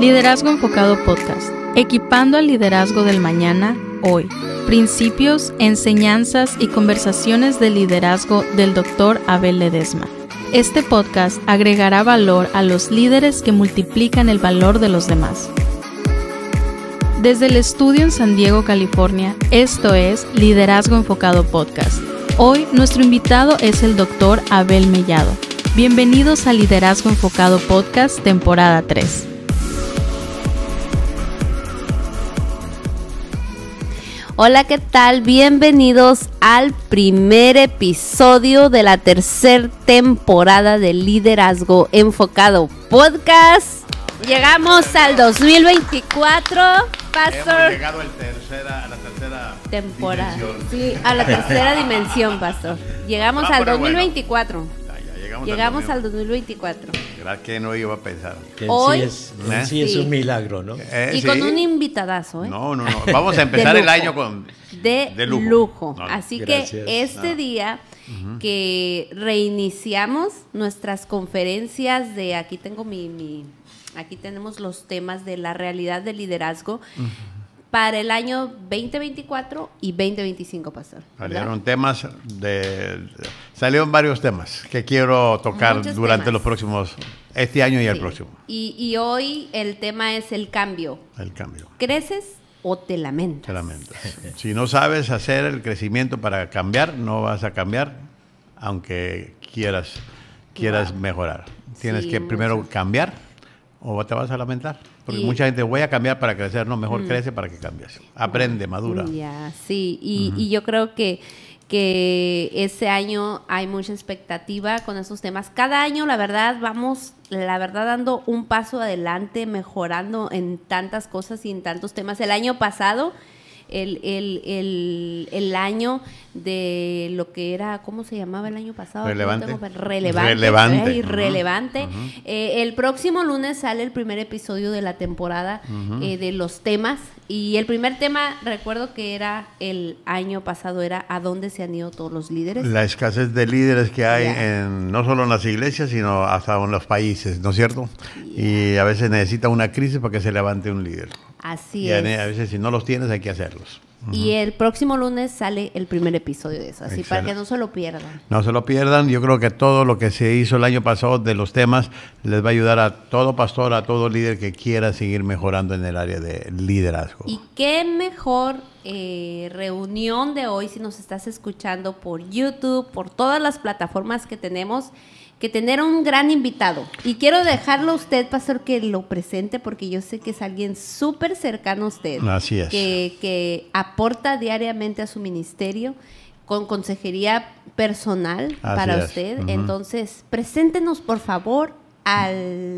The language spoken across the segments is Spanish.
Liderazgo Enfocado Podcast, equipando al liderazgo del mañana, hoy. Principios, enseñanzas y conversaciones de liderazgo del Dr. Abel Ledesma. Este podcast agregará valor a los líderes que multiplican el valor de los demás. Desde el estudio en San Diego, California, esto es Liderazgo Enfocado Podcast. Hoy nuestro invitado es el Dr. Abel Mellado. Bienvenidos a Liderazgo Enfocado Podcast, temporada 3. Hola, ¿qué tal? Bienvenidos al primer episodio de la tercera temporada de Liderazgo Enfocado Podcast. Llegamos al 2024, Pastor. Hemos llegado a la tercera temporada. Dimensión. Sí, a la tercera dimensión, Pastor. Llegamos al 2024. Bueno, Llegamos al 2024. ¿Verdad que no iba a pensar? Que Hoy sí es un milagro, ¿no? Y sí. con un invitadazo, ¿eh? No. Vamos a empezar el año con de lujo. No, Así gracias. que este día que reiniciamos nuestras conferencias de aquí tengo aquí tenemos los temas de la realidad del liderazgo para el año 2024 y 2025, Pastor. Salieron salieron varios temas que quiero tocar Muchos durante temas. los próximos, este año y el Sí. próximo. Y hoy el tema es el cambio. El cambio. ¿Creces o te lamentas? Te lamentas. Si no sabes hacer el crecimiento para cambiar, no vas a cambiar, aunque quieras mejorar. Tienes Sí, que primero mucho. cambiar o te vas a lamentar. Porque Y- mucha gente voy a cambiar para crecer, no, mejor crece para que cambies. Aprende, madura. Ya, sí, y yo creo que este año hay mucha expectativa con esos temas. Cada año, la verdad, vamos dando un paso adelante, mejorando en tantas cosas y en tantos temas. El año pasado, el año de lo que era, ¿cómo se llamaba el año pasado? Relevante. Relevante. Relevante. El próximo lunes sale el primer episodio de la temporada de los temas. Y el primer tema, recuerdo que era el año pasado, era ¿a dónde se han ido todos los líderes? La escasez de líderes que hay Ya. no solo en las iglesias, sino hasta en los países, ¿no es cierto? Y a veces necesita una crisis para que se levante un líder. Así Y es. a veces si no los tienes hay que hacerlos. Y el próximo lunes sale el primer episodio de eso, así para Excelente. que no se lo pierdan. No se lo pierdan. Yo creo que todo lo que se hizo el año pasado de los temas les va a ayudar a todo pastor, a todo líder que quiera seguir mejorando en el área de liderazgo. Y qué mejor reunión de hoy si nos estás escuchando por YouTube, por todas las plataformas que tenemos, que tener un gran invitado. Y quiero dejarlo a usted, Pastor, que lo presente porque yo sé que es alguien súper cercano a usted. Así es. Que aporta diariamente a su ministerio con consejería personal Así para es. usted. Entonces, preséntenos, por favor,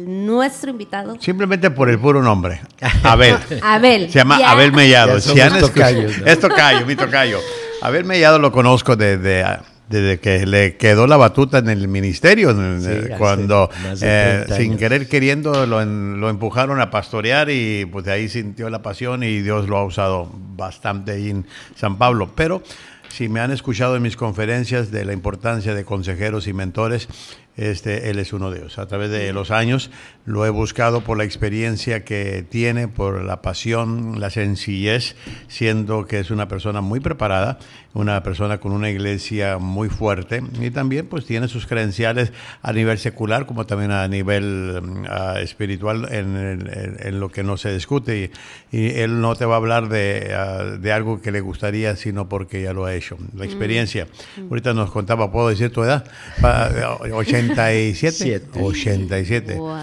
nuestro invitado. Simplemente por el puro nombre. Abel. Abel. Se llama Ya. Abel Mellado. Ya Si han somos escuchado- tocayos, ¿no? Es tocayo, mi tocayo. Abel Mellado lo conozco desde que le quedó la batuta en el ministerio, hace cuando más de 30 sin años. querer queriendo lo empujaron a pastorear y pues de ahí sintió la pasión y Dios lo ha usado bastante ahí en San Pablo. Pero si me han escuchado en mis conferencias de la importancia de consejeros y mentores, él es uno de ellos. A través de los años lo he buscado por la experiencia que tiene, por la pasión, la sencillez, siendo que es una persona muy preparada, una persona con una iglesia muy fuerte y también pues tiene sus credenciales a nivel secular como también a nivel espiritual en lo que no se discute y él no te va a hablar de algo que le gustaría sino porque ya lo ha hecho. La experiencia. Ahorita nos contaba, ¿puedo decir tu edad? 87. 87. Wow.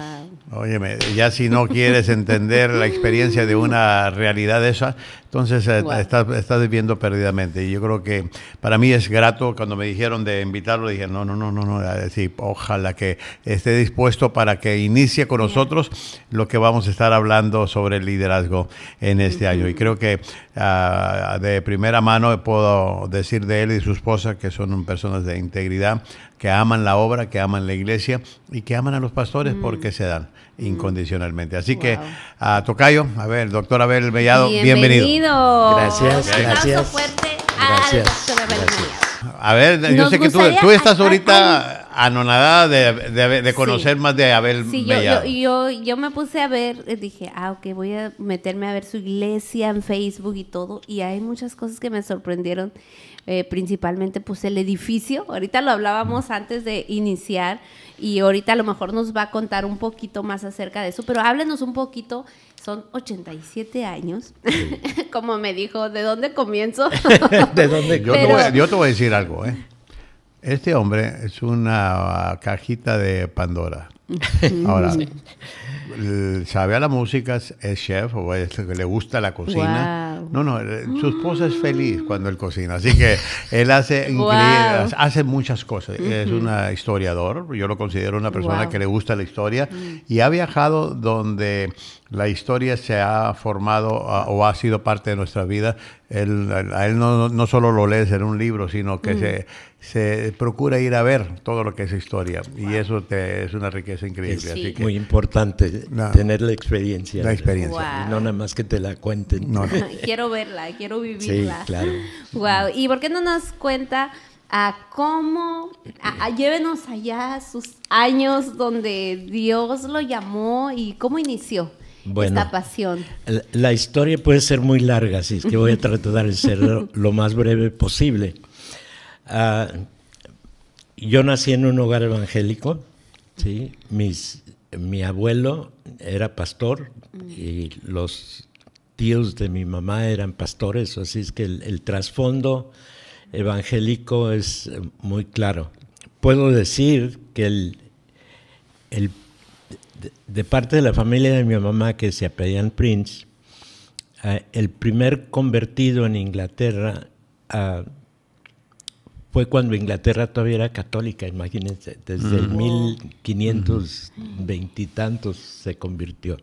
Óyeme, ya si no quieres entender la experiencia de una realidad esa, entonces Wow. estás viviendo perdidamente. Y yo creo que para mí es grato cuando me dijeron de invitarlo, dije, no, sí, ojalá que esté dispuesto para que inicie con nosotros lo que vamos a estar hablando sobre el liderazgo en este año. Y creo que de primera mano puedo decir de él y de su esposa que son personas de integridad, que aman la obra, que aman la iglesia y que aman a los pastores porque se dan incondicionalmente. Así que, tocayo, a ver, doctor Abel Mellado, bienvenido. Gracias, Un aplauso gracias. fuerte Gracias, al doctor Abel gracias. Mellado. A ver, yo Nos sé que tú gustaría- estás ahorita anonadada de conocer más de Abel Sí, Mellado. yo me puse a ver, dije, ok, voy a meterme a ver su iglesia en Facebook y todo, y hay muchas cosas que me sorprendieron, principalmente pues el edificio, ahorita lo hablábamos antes de iniciar, y ahorita a lo mejor nos va a contar un poquito más acerca de eso, pero háblenos un poquito, son 87 años, como me dijo, ¿de dónde comienzo? ¿De dónde? Yo te voy a decir algo, ¿eh? Este hombre es una cajita de Pandora. Ahora, sabe a la música, es chef, o es que le gusta la cocina. Wow. No, su esposa es feliz cuando él cocina, así que él hace hace muchas cosas. Es un historiador, yo lo considero una persona que le gusta la historia y ha viajado donde la historia se ha formado o ha sido parte de nuestra vida. A él no solo lo lees en un libro, sino que se procura ir a ver todo lo que es historia. Y eso es una riqueza increíble. Es así que, muy importante tener la experiencia. La experiencia. Wow. Y no nada más que te la cuenten. No. Quiero verla, quiero Sí, vivirla. claro. Wow. ¿Y por qué no nos cuenta cómo, llévenos allá sus años donde Dios lo llamó y cómo inició esta pasión? La historia puede ser muy larga, así es que voy a tratar de ser lo más breve posible. Yo nací en un hogar evangélico, ¿sí? Mi abuelo era pastor y los tíos de mi mamá eran pastores, así es que el trasfondo evangélico es muy claro. Puedo decir que de parte de la familia de mi mamá, que se apellían Prince, el primer convertido en Inglaterra fue cuando Inglaterra todavía era católica, imagínense, desde el 1520 y tantos se convirtió.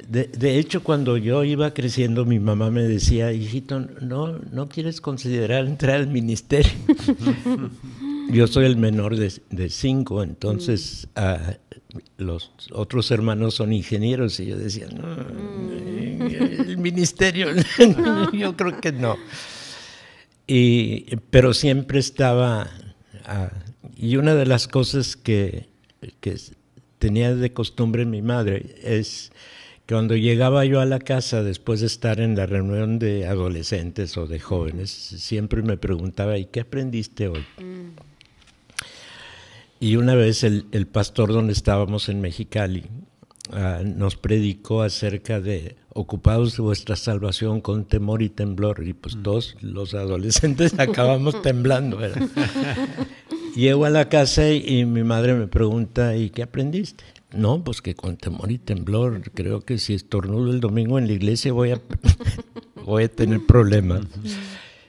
De hecho, cuando yo iba creciendo, mi mamá me decía, hijito, ¿no quieres considerar entrar al ministerio? Yo soy el menor de 5, entonces los otros hermanos son ingenieros y yo decía, no, el ministerio, yo creo que no. Pero siempre estaba, y una de las cosas que tenía de costumbre mi madre es que cuando llegaba yo a la casa después de estar en la reunión de adolescentes o de jóvenes, siempre me preguntaba, ¿y qué aprendiste hoy? Y una vez el pastor donde estábamos en Mexicali nos predicó acerca de ocupados de vuestra salvación con temor y temblor, y pues todos los adolescentes acabamos temblando, ¿verdad? Llego a la casa y mi madre me pregunta, ¿y qué aprendiste? No, pues que con temor y temblor, creo que si estornudo el domingo en la iglesia voy a tener problemas.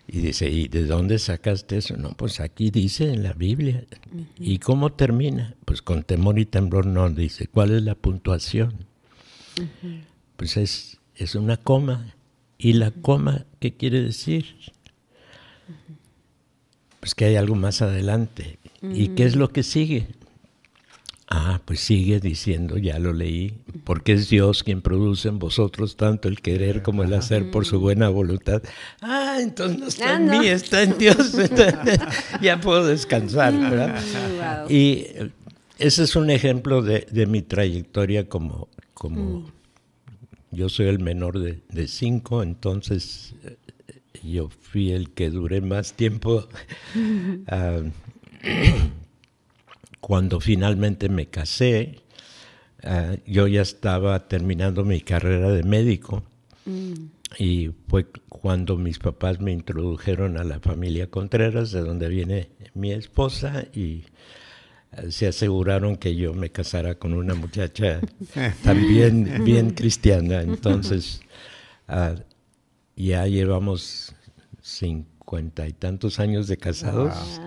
Y dice, ¿y de dónde sacaste eso? No, pues aquí dice en la Biblia. ¿Y cómo termina? Pues con temor y temblor no, dice. ¿Cuál es la puntuación? Pues es una coma. ¿Y la coma qué quiere decir? Pues que hay algo más adelante. ¿Y qué es lo que sigue? Pues sigue diciendo, ya lo leí, porque es Dios quien produce en vosotros tanto el querer como el hacer por su buena voluntad. Entonces no está en mí, está en Dios. Ya puedo descansar, ¿verdad? Wow. Y ese es un ejemplo de mi trayectoria como yo soy el menor de 5, entonces yo fui el que duré más tiempo. Cuando finalmente me casé, yo ya estaba terminando mi carrera de médico y fue cuando mis papás me introdujeron a la familia Contreras, de donde viene mi esposa, y se aseguraron que yo me casara con una muchacha también bien cristiana. Entonces, ya llevamos 50 y tantos años de casados. Wow.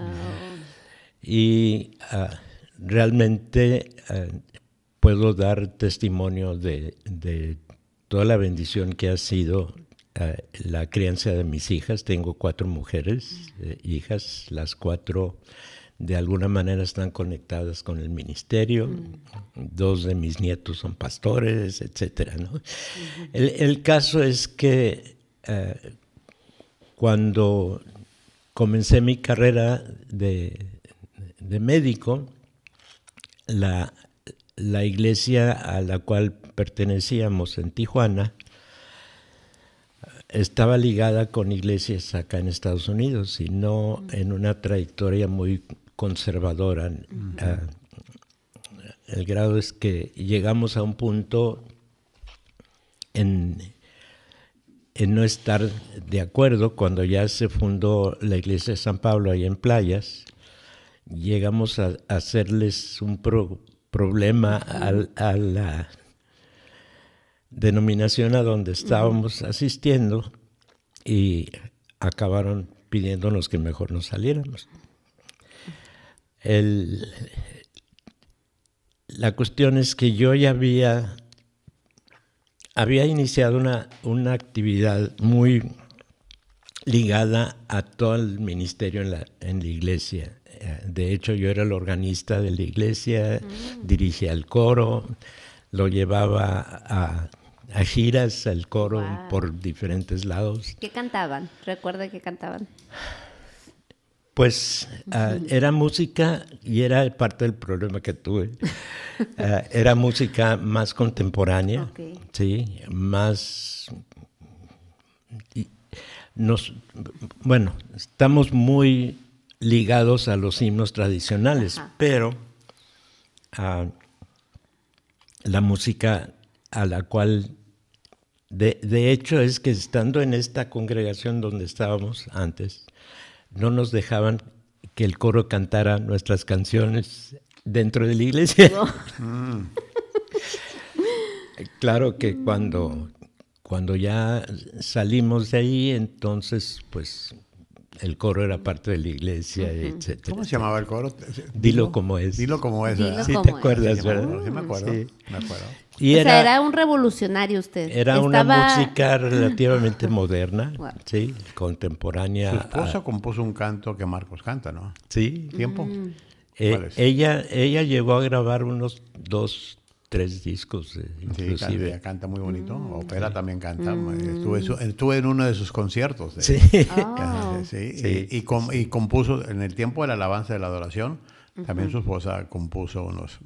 Y realmente puedo dar testimonio de toda la bendición que ha sido la crianza de mis hijas. Tengo 4 mujeres, hijas, las 4 de alguna manera están conectadas con el ministerio. 2 de mis nietos son pastores, etcétera, ¿no? El caso es que cuando comencé mi carrera de médico, la iglesia a la cual pertenecíamos en Tijuana estaba ligada con iglesias acá en Estados Unidos y no en una trayectoria muy conservadora. El grado es que llegamos a un punto en no estar de acuerdo cuando ya se fundó la iglesia de San Pablo ahí en Playas. Llegamos a hacerles un problema a la denominación a donde estábamos asistiendo y acabaron pidiéndonos que mejor nos saliéramos. La cuestión es que yo ya había iniciado una actividad muy ligada a todo el ministerio en la iglesia. De hecho, yo era el organista de la iglesia, dirigía el coro, lo llevaba a giras, el coro por diferentes lados. ¿Qué cantaban? ¿Recuerda qué cantaban? Pues era música, y era parte del problema que tuve, era música más contemporánea, sí, más... bueno, estamos muy ligados a los himnos tradicionales, pero la música a la cual, de hecho, es que estando en esta congregación donde estábamos antes, no nos dejaban que el coro cantara nuestras canciones dentro de la iglesia. Claro que cuando ya salimos de ahí, entonces, pues, el coro era parte de la iglesia, etc. ¿Cómo se llamaba el coro? Dilo como es. Dilo como es, ¿verdad? Sí, te acuerdas, Sí, ¿verdad? Sí, me acuerdo. Sí. Me acuerdo. Y O sea, era un revolucionario usted. Era una música relativamente moderna, Wow. sí, contemporánea. Su esposa compuso un canto que Marcos canta, ¿no? Sí. ¿Tiempo? ¿Cuál es? Ella llegó a grabar unos 2, 3 discos, inclusive. Sí, canta muy bonito. Opera también canta. Estuve en uno de sus conciertos. Sí. Sí. Y compuso, en el tiempo de la alabanza de la adoración, también su esposa compuso unos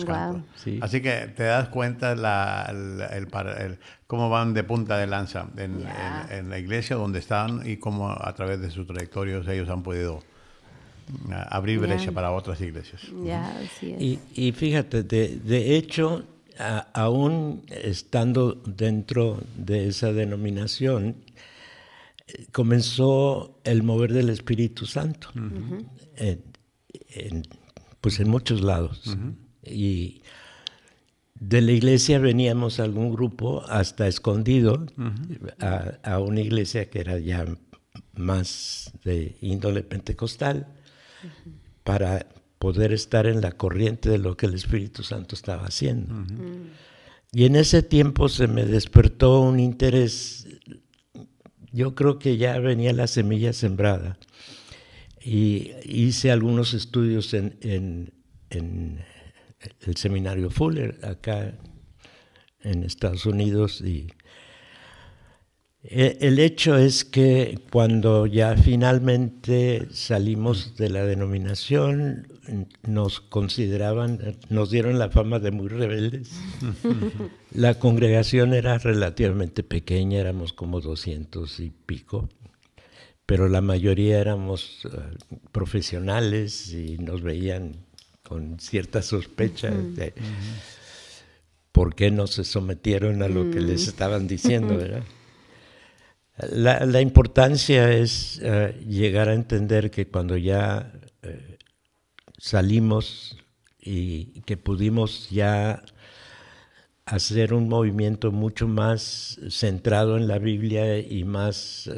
cantos. Sí. Así que te das cuenta cómo van de punta de lanza en la iglesia donde están y cómo a través de sus trayectorias ellos han podido abrir brecha para otras iglesias. Así es. Y fíjate, de hecho, aún estando dentro de esa denominación, comenzó el mover del Espíritu Santo, pues en muchos lados. Y de la iglesia veníamos algún grupo hasta escondido a una iglesia que era ya más de índole pentecostal, para poder estar en la corriente de lo que el Espíritu Santo estaba haciendo. Y en ese tiempo se me despertó un interés. Yo creo que ya venía la semilla sembrada. Y hice algunos estudios en el seminario Fuller, acá en Estados Unidos. Y el hecho es que cuando ya finalmente salimos de la denominación, nos dieron la fama de muy rebeldes. La congregación era relativamente pequeña, éramos como 200 y pico, pero la mayoría éramos profesionales y nos veían con cierta sospecha de por qué no se sometieron a lo que les estaban diciendo, ¿verdad? La importancia es llegar a entender que cuando ya salimos y que pudimos ya hacer un movimiento mucho más centrado en la Biblia y más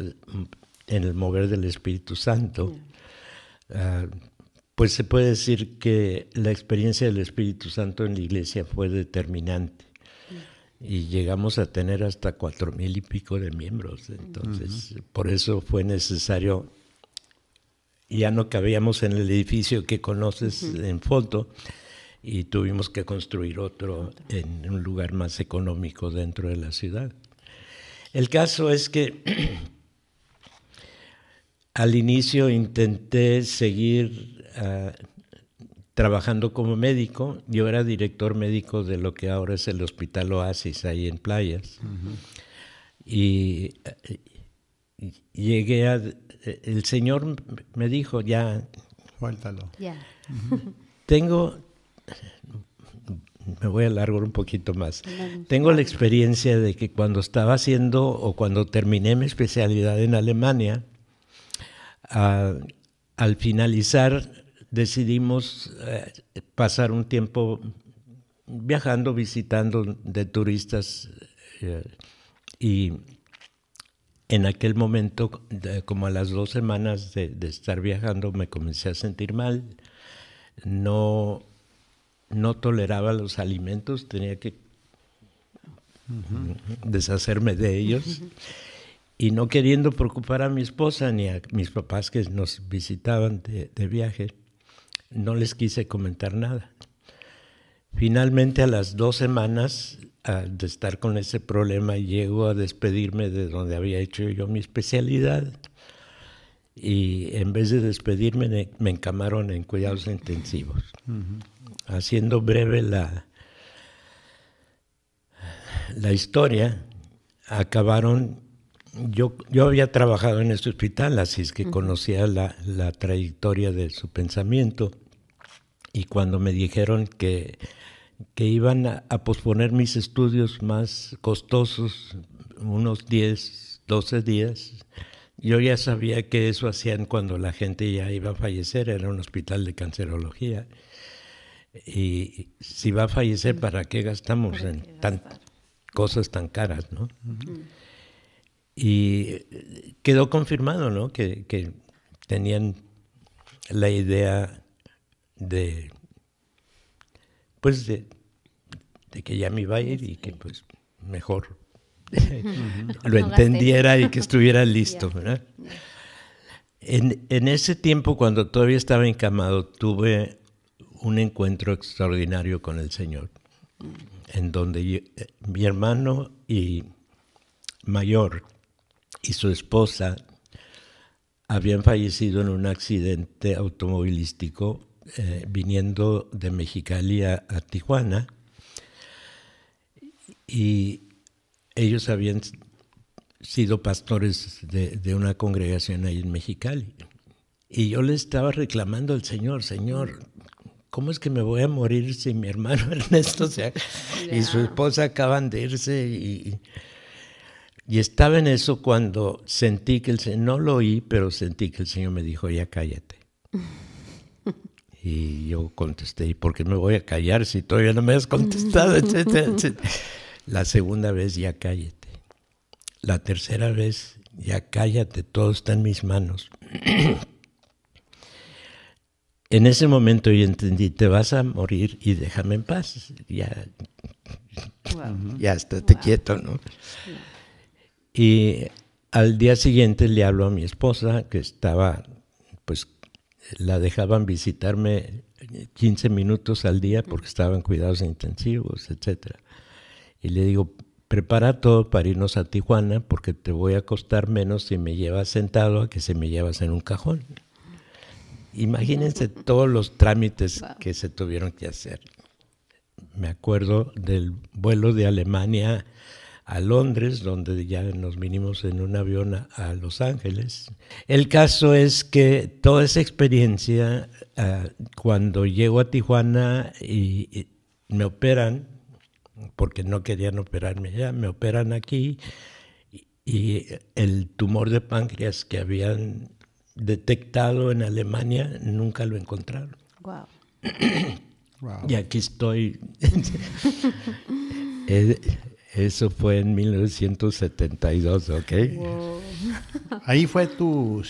en el mover del Espíritu Santo, pues se puede decir que la experiencia del Espíritu Santo en la iglesia fue determinante. Y llegamos a tener hasta 4,000 y pico de miembros. Entonces, por eso fue necesario, ya no cabíamos en el edificio que conoces en foto, y tuvimos que construir otro en un lugar más económico dentro de la ciudad. El caso es que al inicio intenté seguir trabajando como médico. Yo era director médico de lo que ahora es el Hospital Oasis, ahí en Playas. Y llegué a... El Señor me dijo, ya... Suéltalo. Ya. Tengo... Me voy a alargar un poquito más. Tengo la experiencia de que cuando estaba haciendo o cuando terminé mi especialidad en Alemania, al finalizar decidimos pasar un tiempo viajando, visitando de turistas y en aquel momento, como a las 2 semanas de estar viajando, me comencé a sentir mal. No toleraba los alimentos, tenía que deshacerme de ellos. Y no queriendo preocupar a mi esposa ni a mis papás que nos visitaban de viaje, no les quise comentar nada. Finalmente, a las 2 semanas de estar con ese problema, llego a despedirme de donde había hecho yo mi especialidad. Y en vez de despedirme, me encamaron en cuidados intensivos. Haciendo breve la historia, acabaron... Yo había trabajado en este hospital, así es que conocía la trayectoria de su pensamiento. Y cuando me dijeron que iban a posponer mis estudios más costosos, unos 10, 12 días, yo ya sabía que eso hacían cuando la gente ya iba a fallecer. Era un hospital de cancerología. Y si va a fallecer, ¿para qué gastamos en cosas tan caras, no? Y quedó confirmado, ¿no? Que tenían la idea de que ya me iba a ir y que pues mejor lo entendiera y que estuviera listo, ¿verdad? En ese tiempo, cuando todavía estaba encamado, tuve un encuentro extraordinario con el Señor, en donde mi hermano mayor y su esposa habían fallecido en un accidente automovilístico viniendo de Mexicali a Tijuana, y ellos habían sido pastores de una congregación ahí en Mexicali. Y yo le estaba reclamando al Señor, ¿cómo es que me voy a morir si mi hermano Ernesto y su esposa acaban de irse? Y estaba en eso cuando sentí que el Señor, no lo oí, pero sentí que el Señor me dijo, ya cállate. Y yo contesté, ¿y por qué me voy a callar si todavía no me has contestado? Etcétera, etcétera. La segunda vez, ya cállate. La tercera vez, ya cállate, todo está en mis manos. En ese momento yo entendí, te vas a morir y déjame en paz. Ya estate quieto, ¿no? Y al día siguiente le hablo a mi esposa, que estaba, pues, la dejaban visitarme 15 minutos al día porque estaban cuidados intensivos, etcétera. Y le digo, prepara todo para irnos a Tijuana porque te voy a costar menos si me llevas sentado a que si me llevas en un cajón. Imagínense todos los trámites que se tuvieron que hacer. Me acuerdo del vuelo de Alemania a Londres, donde ya nos vinimos en un avión a Los Ángeles. El caso es que toda esa experiencia, cuando llego a Tijuana y me operan, porque no querían operarme ya, me operan aquí, y el tumor de páncreas que habían detectado en Alemania nunca lo encontraron. Wow. Wow. Y aquí estoy. Eso fue en 1972, ¿ok? Wow. Ahí fue tu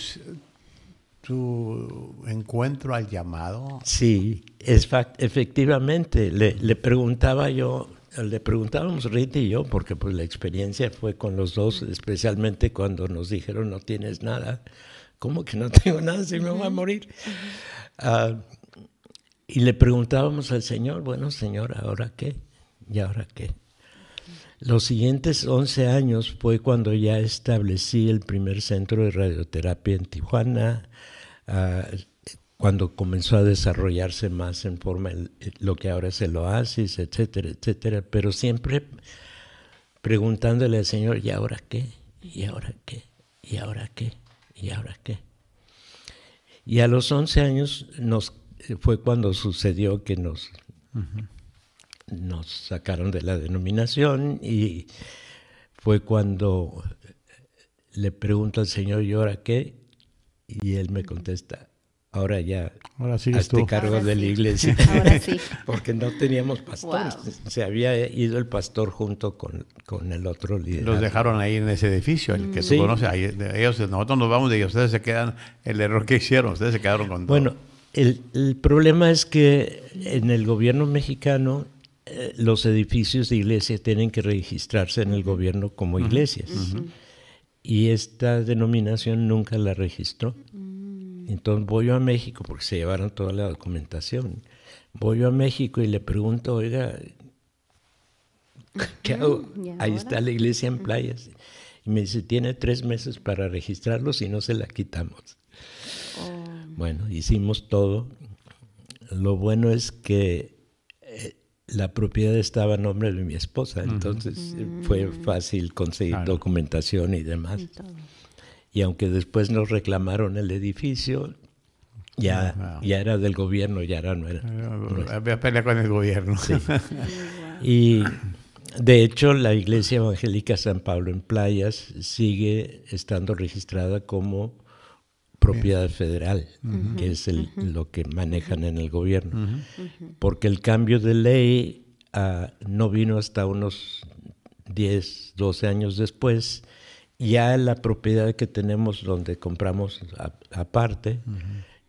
encuentro al llamado. Sí, efectivamente. Le preguntábamos Rita y yo, porque pues la experiencia fue con los dos, especialmente cuando nos dijeron no tienes nada. ¿Cómo que no tengo nada si me voy a morir? Y le preguntábamos al Señor, bueno, Señor, ¿ahora qué? ¿Y ahora qué? Los siguientes 11 años fue cuando ya establecí el primer centro de radioterapia en Tijuana. cuando comenzó a desarrollarse más en forma lo que ahora es el Oasis, etcétera, etcétera, pero siempre preguntándole al Señor, ¿y ahora qué? ¿Y ahora qué? ¿Y ahora qué? ¿Y ahora qué? Y a los 11 años fue cuando sucedió que nos sacaron de la denominación, y fue cuando le pregunto al Señor, ¿y ahora qué? Y Él me contesta, ahora sigues hazte tú. cargo Ahora de sí. la iglesia. Ahora sí. Porque no teníamos pastor. Wow. Se había ido el pastor junto con el otro líder. Los dejaron ahí en ese edificio, el que tú Sí. conoces. Ahí, nosotros nos vamos de ellos, ustedes se quedan, el error que hicieron, ustedes se quedaron con todo. Bueno, el problema es que en el gobierno mexicano los edificios de iglesia tienen que registrarse en el gobierno como iglesias. Y esta denominación nunca la registró. Entonces voy yo a México, porque se llevaron toda la documentación. Voy yo a México y le pregunto, oiga, ¿qué hago? ¿Y Ahí ahora? está la iglesia en Playas. Y me dice, tiene 3 meses para registrarlo, si no se la quitamos. Bueno, hicimos todo. Lo bueno es que la propiedad estaba a nombre de mi esposa, entonces fue fácil conseguir documentación y demás. Y aunque después nos reclamaron el edificio, ya era del gobierno, no era. Había pelea con el gobierno. Sí. Y de hecho la Iglesia Evangélica San Pablo en Playas sigue estando registrada como propiedad federal, que es lo que manejan en el gobierno. Porque el cambio de ley no vino hasta unos 10, 12 años después. Ya la propiedad que tenemos donde compramos aparte,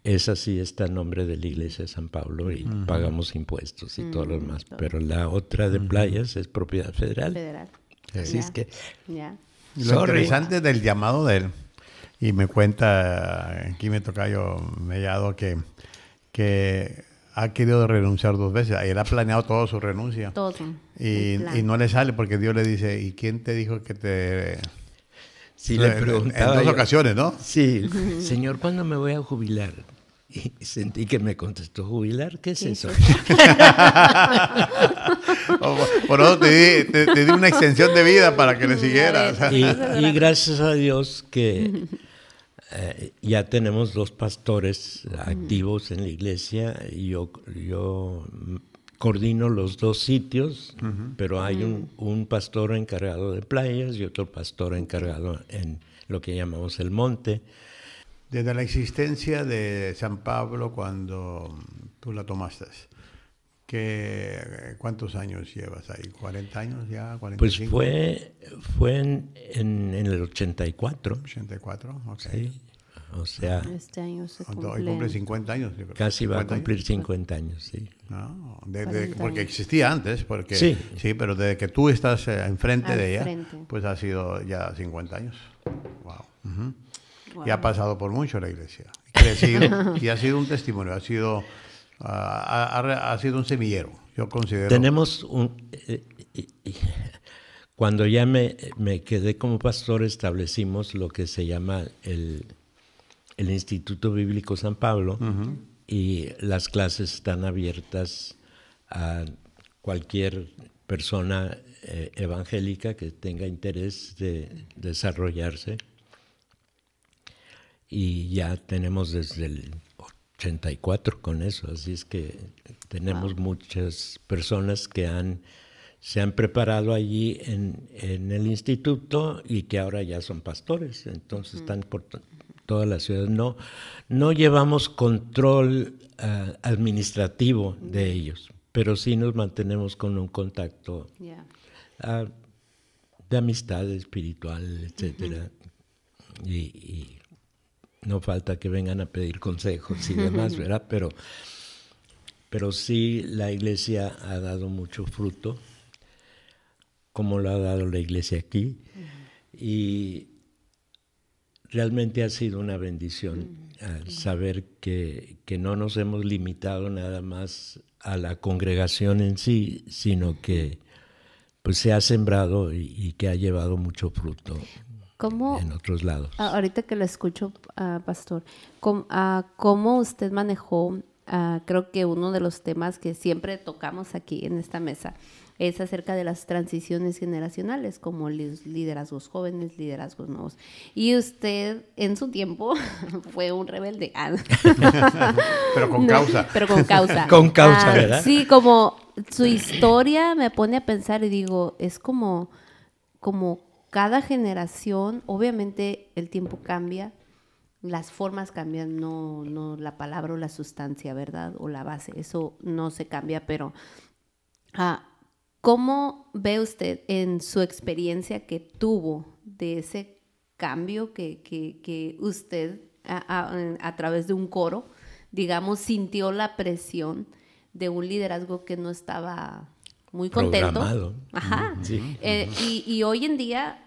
esa sí está a nombre de la Iglesia de San Pablo y pagamos impuestos y todo lo demás. Pero la otra de Playas es propiedad federal. Así Ya. es que... Ya. Y lo interesante del llamado de él, y me cuenta aquí me toca yo Mellado que ha querido renunciar 2 veces. Él ha planeado toda su renuncia. Todo. Y no le sale porque Dios le dice, ¿y quién te dijo que te...? Sí, le preguntaba en 2 yo. ocasiones, ¿no? Sí, Señor, ¿cuándo me voy a jubilar? Y sentí que me contestó, ¿jubilar? ¿Qué es eso? Por eso te di una extensión de vida para que le siguieras. Y gracias a Dios que ya tenemos 2 pastores activos en la iglesia. Y yo coordino los 2 sitios, pero hay un pastor encargado de Playas y otro pastor encargado en lo que llamamos el monte. Desde la existencia de San Pablo, cuando tú la tomaste, ¿cuántos años llevas ahí? ¿40 años ya? ¿45? Pues fue en el 84. 84, ok. Sí, o sea, Este año se Hoy cumple. cumple 50 años. Yo creo. casi va a 50 cumplir años. 50 años, sí. No, 40 porque años. existía antes, porque Sí. pero desde que tú estás enfrente Al de ella, frente. pues ha sido ya 50 años. Wow. Wow. Y ha pasado por mucho la iglesia. Ha crecido y ha sido un testimonio, ha sido un semillero. Yo considero. Tenemos cuando ya me quedé como pastor, establecimos lo que se llama el Instituto Bíblico San Pablo, y las clases están abiertas a cualquier persona evangélica que tenga interés de desarrollarse. Y ya tenemos desde el 84 con eso, así es que tenemos muchas personas que se han preparado allí en el instituto y que ahora ya son pastores, entonces están por toda la ciudad. No llevamos control administrativo de ellos, pero sí nos mantenemos con un contacto de amistad espiritual, etcétera. Y no falta que vengan a pedir consejos y demás, ¿verdad? Pero sí la iglesia ha dado mucho fruto, como lo ha dado la iglesia aquí, y realmente ha sido una bendición saber que no nos hemos limitado nada más a la congregación en sí, sino que pues se ha sembrado y que ha llevado mucho fruto. ¿Cómo, en otros lados. ahorita que lo escucho, Pastor, cómo usted manejó, creo que uno de los temas que siempre tocamos aquí en esta mesa es acerca de las transiciones generacionales, como liderazgos jóvenes, liderazgos nuevos. Y usted, en su tiempo, fue un rebelde. Pero con causa. Pero con causa. Con causa, ¿verdad? Sí, como su historia me pone a pensar y digo, es como cada generación, obviamente el tiempo cambia, las formas cambian, no la palabra o la sustancia, ¿verdad? O la base, eso no se cambia, pero ¿cómo ve usted en su experiencia que tuvo de ese cambio que usted a través de un coro, digamos, sintió la presión de un liderazgo que no estaba muy contento? Programado. Ajá. Sí. Y hoy en día,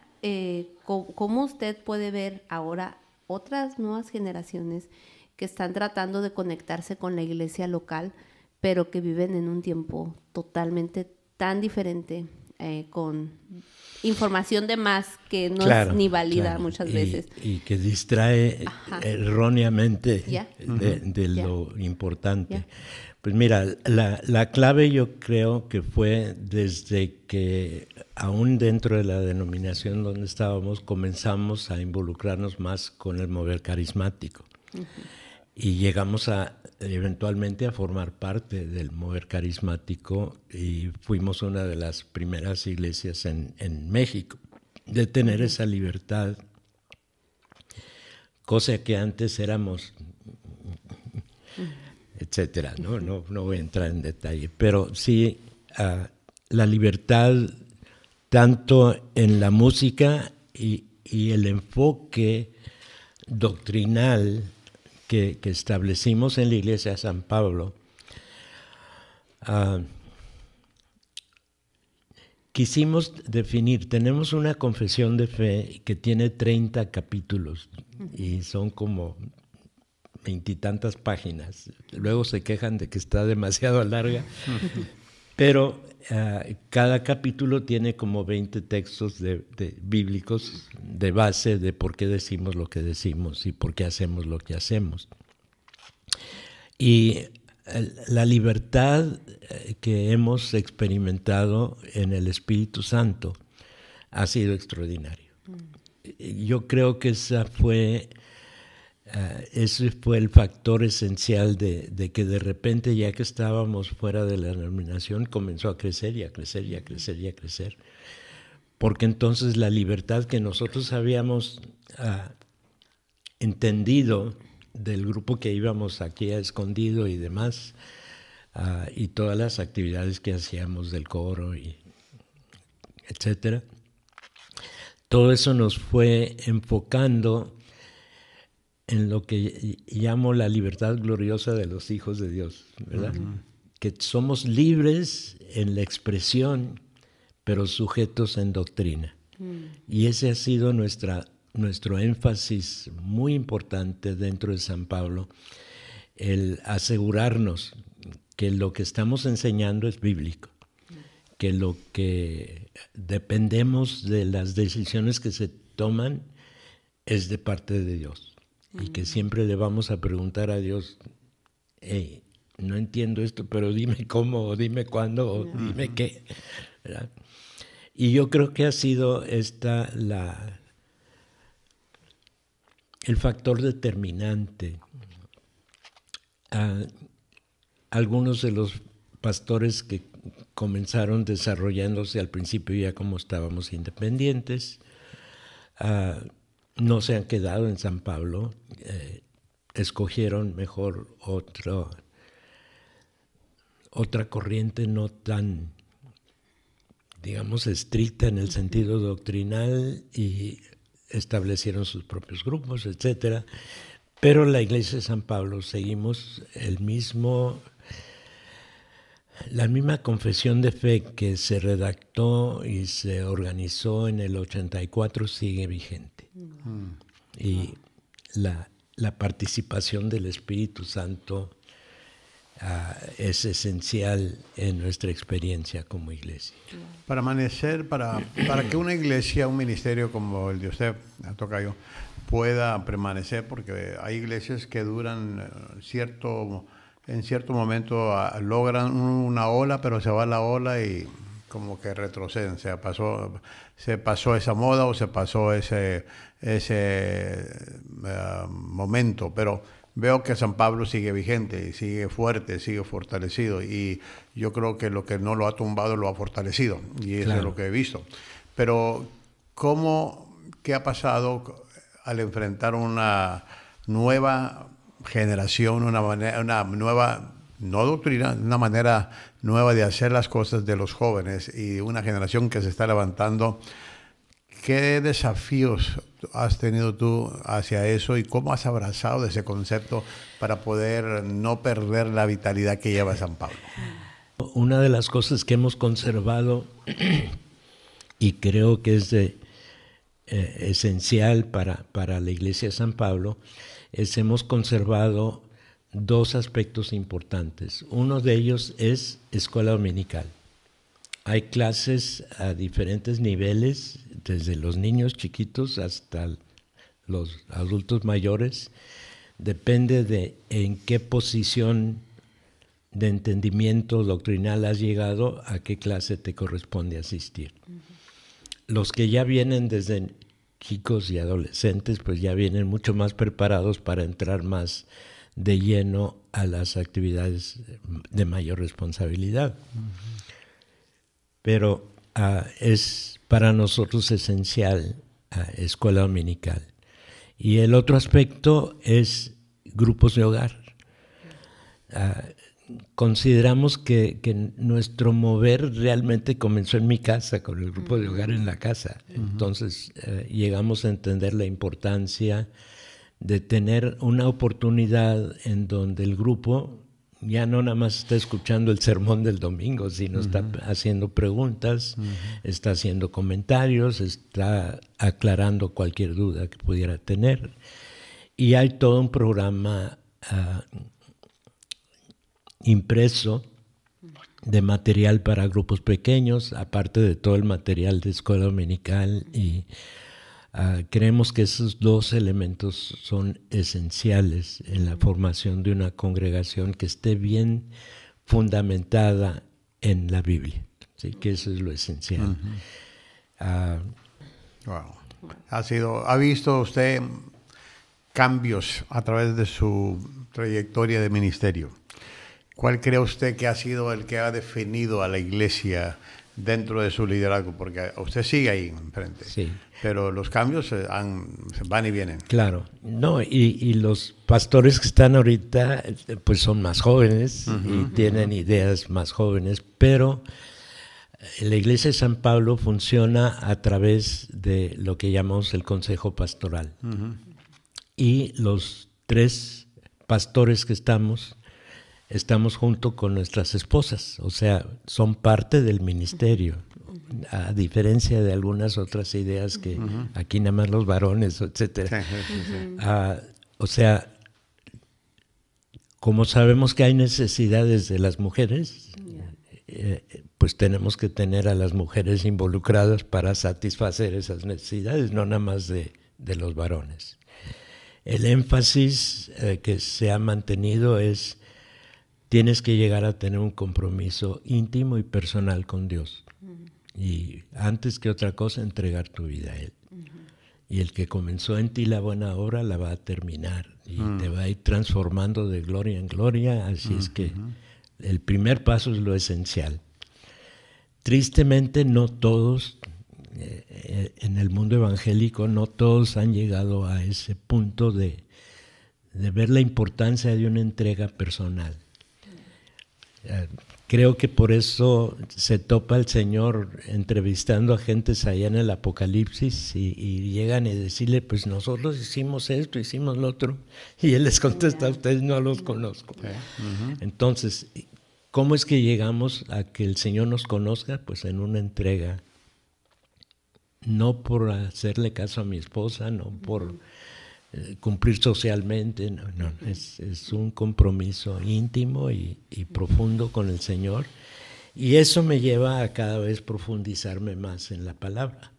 ¿cómo usted puede ver ahora otras nuevas generaciones que están tratando de conectarse con la iglesia local, pero que viven en un tiempo totalmente tan diferente, con información de más que no es ni válida muchas veces? Y que distrae erróneamente Ya. de Ya. lo importante. Ya. Pues mira, la clave yo creo que fue desde que aún dentro de la denominación donde estábamos comenzamos a involucrarnos más con el mover carismático. Uh-huh. Y llegamos eventualmente a formar parte del mover carismático y fuimos una de las primeras iglesias en México de tener esa libertad, cosa que antes éramos, etcétera, no voy a entrar en detalle, pero sí la libertad tanto en la música y el enfoque doctrinal que establecimos en la iglesia de San Pablo. Quisimos definir, tenemos una confesión de fe que tiene 30 capítulos y son como 20 y tantas páginas. Luego se quejan de que está demasiado larga, pero cada capítulo tiene como 20 textos bíblicos de base de por qué decimos lo que decimos y por qué hacemos lo que hacemos. Y la libertad que hemos experimentado en el Espíritu Santo ha sido extraordinario. Yo creo que ese fue el factor esencial de que de repente, ya que estábamos fuera de la denominación, comenzó a crecer y a crecer y a crecer y a crecer. Porque entonces la libertad que nosotros habíamos entendido del grupo que íbamos aquí a escondido y demás, y todas las actividades que hacíamos del coro, etcétera, todo eso nos fue enfocando en lo que llamo la libertad gloriosa de los hijos de Dios, ¿verdad? Uh-huh. Que somos libres en la expresión, pero sujetos en doctrina. Uh-huh. Y ese ha sido nuestro énfasis muy importante dentro de San Pablo, el asegurarnos que lo que estamos enseñando es bíblico, que lo que dependemos de las decisiones que se toman es de parte de Dios. Y que siempre le vamos a preguntar a Dios, hey, no entiendo esto, pero dime cómo, o dime cuándo, o dime qué, ¿verdad? Y yo creo que ha sido el factor determinante. Algunos de los pastores que comenzaron desarrollándose al principio ya como estábamos independientes, no se han quedado en San Pablo, escogieron mejor otra corriente no tan, digamos, estricta en el sentido doctrinal y establecieron sus propios grupos, etcétera. Pero la Iglesia de San Pablo seguimos la misma confesión de fe que se redactó y se organizó en el 84 sigue vigente. Y la participación del Espíritu Santo es esencial en nuestra experiencia como iglesia. Para que una iglesia, un ministerio como el de usted, tocayo, pueda permanecer, porque hay iglesias que duran en cierto momento logran una ola, pero se va la ola y como que retroceden, se pasó esa moda o se pasó ese momento, pero veo que San Pablo sigue vigente, y sigue fuerte, sigue fortalecido, y yo creo que lo que no lo ha tumbado lo ha fortalecido, y eso es lo que he visto. Pero ¿qué ha pasado al enfrentar una nueva generación, una nueva, no doctrina, una manera nueva de hacer las cosas de los jóvenes y una generación que se está levantando? ¿Qué desafíos has tenido tú hacia eso y cómo has abrazado ese concepto para poder no perder la vitalidad que lleva San Pablo? Una de las cosas que hemos conservado y creo que es esencial para la Iglesia de San Pablo es hemos conservado dos aspectos importantes. Uno de ellos es escuela dominical. Hay clases a diferentes niveles, desde los niños chiquitos hasta los adultos mayores. Depende de en qué posición de entendimiento doctrinal has llegado, a qué clase te corresponde asistir. Los que ya vienen desde chicos y adolescentes, pues ya vienen mucho más preparados para entrar más de lleno a las actividades de mayor responsabilidad. Pero es para nosotros esencial escuela dominical. Y el otro aspecto es grupos de hogar. Consideramos que nuestro mover realmente comenzó en mi casa, con el grupo de hogar en la casa. Entonces llegamos a entender la importancia de tener una oportunidad en donde el grupo ya no nada más está escuchando el sermón del domingo, sino está haciendo preguntas, está haciendo comentarios, está aclarando cualquier duda que pudiera tener. Y hay todo un programa impreso de material para grupos pequeños, aparte de todo el material de escuela dominical, y creemos que esos dos elementos son esenciales en la formación de una congregación que esté bien fundamentada en la Biblia, ¿sí? Que eso es lo esencial. Wow. ¿Ha visto usted cambios a través de su trayectoria de ministerio? ¿Cuál cree usted que ha sido el que ha definido a la iglesia dentro de su liderazgo? Porque usted sigue ahí enfrente, sí, pero los cambios van y vienen. Claro, no, y los pastores que están ahorita pues son más jóvenes y tienen ideas más jóvenes, pero la Iglesia de San Pablo funciona a través de lo que llamamos el Consejo Pastoral. Y los 3 pastores que estamos junto con nuestras esposas, o sea, son parte del ministerio, a diferencia de algunas otras ideas que aquí nada más los varones, etcétera. O sea, como sabemos que hay necesidades de las mujeres, pues tenemos que tener a las mujeres involucradas para satisfacer esas necesidades, no nada más de los varones. El énfasis que se ha mantenido es: tienes que llegar a tener un compromiso íntimo y personal con Dios. Y antes que otra cosa, entregar tu vida a Él. Y el que comenzó en ti la buena obra la va a terminar. Y te va a ir transformando de gloria en gloria. Así es que el primer paso es lo esencial. Tristemente, no todos, en el mundo evangélico, no todos han llegado a ese punto de ver la importancia de una entrega personal. Creo que por eso se topa el Señor entrevistando a gentes allá en el Apocalipsis y llegan a decirle, pues nosotros hicimos esto, hicimos lo otro, y Él les contesta, a ustedes no los conozco. Entonces, ¿cómo es que llegamos a que el Señor nos conozca? Pues en una entrega, no por hacerle caso a mi esposa, no por cumplir socialmente, no, es un compromiso íntimo y profundo con el Señor, y eso me lleva a cada vez profundizarme más en la palabra,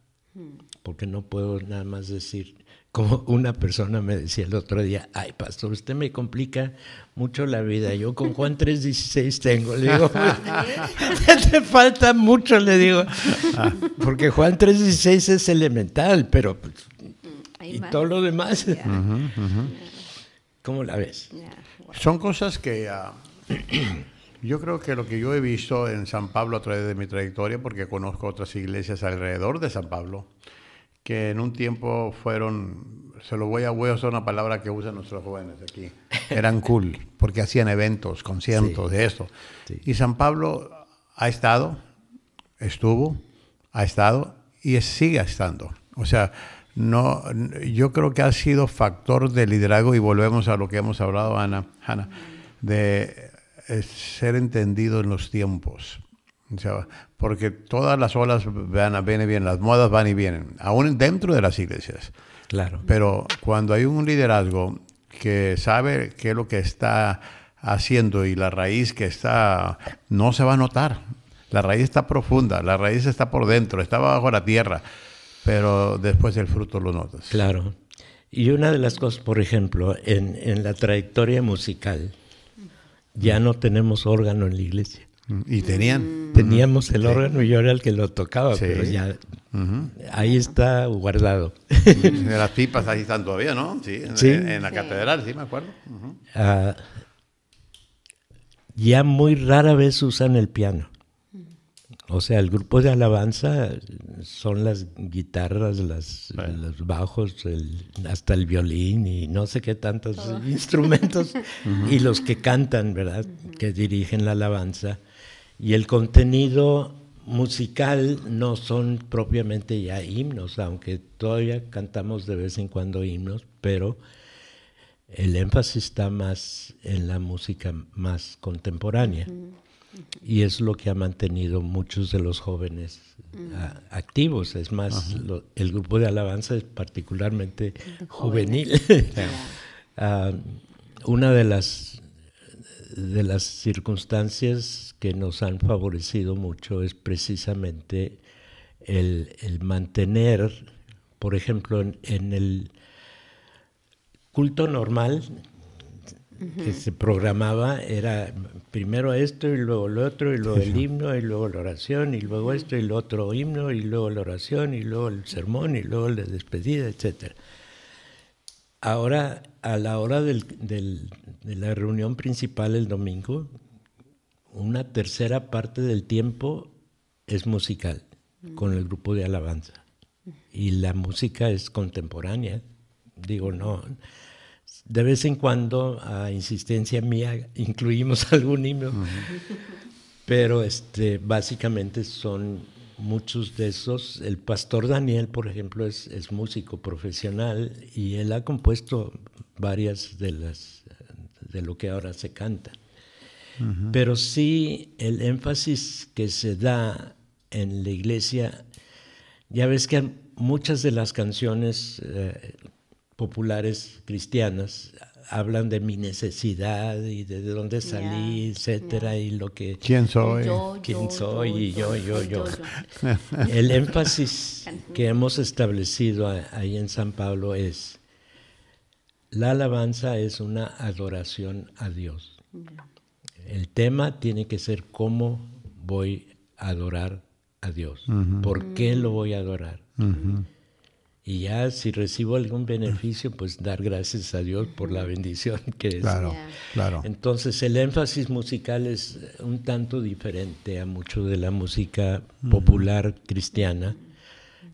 porque no puedo nada más decir, como una persona me decía el otro día, ay pastor, usted me complica mucho la vida, yo con Juan 3:16 tengo, le digo, te falta mucho, le digo, porque Juan 3:16 es elemental, pero y todo lo demás, ¿cómo la ves? Son cosas que yo creo que lo que yo he visto en San Pablo a través de mi trayectoria, porque conozco otras iglesias alrededor de San Pablo, que en un tiempo fueron, voy a usar una palabra que usan nuestros jóvenes aquí, eran cool, porque hacían eventos, conciertos, de esto. Sí. Y San Pablo ha estado, estuvo, ha estado y sigue estando. O sea, no, yo creo que ha sido factor de liderazgo, y volvemos a lo que hemos hablado, Hannah, de ser entendido en los tiempos. O sea, porque todas las olas van y vienen, las modas van y vienen, aún dentro de las iglesias. Claro. Pero cuando hay un liderazgo que sabe qué es lo que está haciendo y la raíz que está, no se va a notar. La raíz está profunda, la raíz está por dentro, está bajo la tierra, pero después el fruto lo notas. Claro. Y una de las cosas, por ejemplo, en la trayectoria musical, ya no tenemos órgano en la iglesia. Y teníamos el órgano y yo era el que lo tocaba, pero ya ahí está guardado. Las pipas ahí están todavía, ¿no? Sí, en la catedral, sí me acuerdo. Ya muy rara vez usan el piano. O sea, el grupo de alabanza son las guitarras, los bajos, hasta el violín y no sé qué tantos instrumentos, y los que cantan, ¿verdad?, que dirigen la alabanza. Y el contenido musical no son propiamente ya himnos, aunque todavía cantamos de vez en cuando himnos, pero el énfasis está más en la música más contemporánea. Y es lo que ha mantenido muchos de los jóvenes activos. Es más, el grupo de alabanza es particularmente juvenil. Una de las circunstancias que nos han favorecido mucho es precisamente el mantener, por ejemplo, en el culto normal que se programaba, era primero esto y luego lo otro y luego el himno y luego la oración y luego esto y lo otro himno y luego la oración y luego el sermón y luego la despedida, etc. Ahora, a la hora de la reunión principal el domingo, una tercera parte del tiempo es musical con el grupo de alabanza, y la música es contemporánea. Digo, no, de vez en cuando, a insistencia mía, incluimos algún himno, pero básicamente son muchos de esos. El pastor Daniel, por ejemplo, es músico profesional y él ha compuesto varias de lo que ahora se canta. Pero sí, el énfasis que se da en la iglesia, ya ves que muchas de las canciones populares cristianas hablan de mi necesidad y de dónde salí, etcétera, y lo que... ¿Quién soy? ¿Quién soy? Y yo. El énfasis que hemos establecido ahí en San Pablo es: la alabanza es una adoración a Dios. El tema tiene que ser cómo voy a adorar a Dios. ¿Por qué lo voy a adorar? Y ya si recibo algún beneficio, pues dar gracias a Dios por la bendición que es. Claro. Entonces el énfasis musical es un tanto diferente a mucho de la música popular cristiana,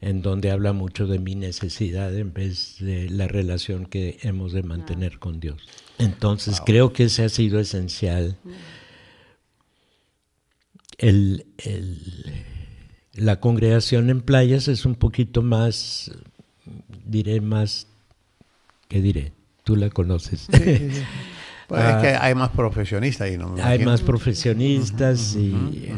en donde habla mucho de mi necesidad en vez de la relación que hemos de mantener con Dios. Entonces creo que ese ha sido esencial. La congregación en Playas es un poquito más, ¿qué diré? Tú la conoces. Sí. Pues es que hay más profesionistas ahí, ¿no? Hay más profesionistas y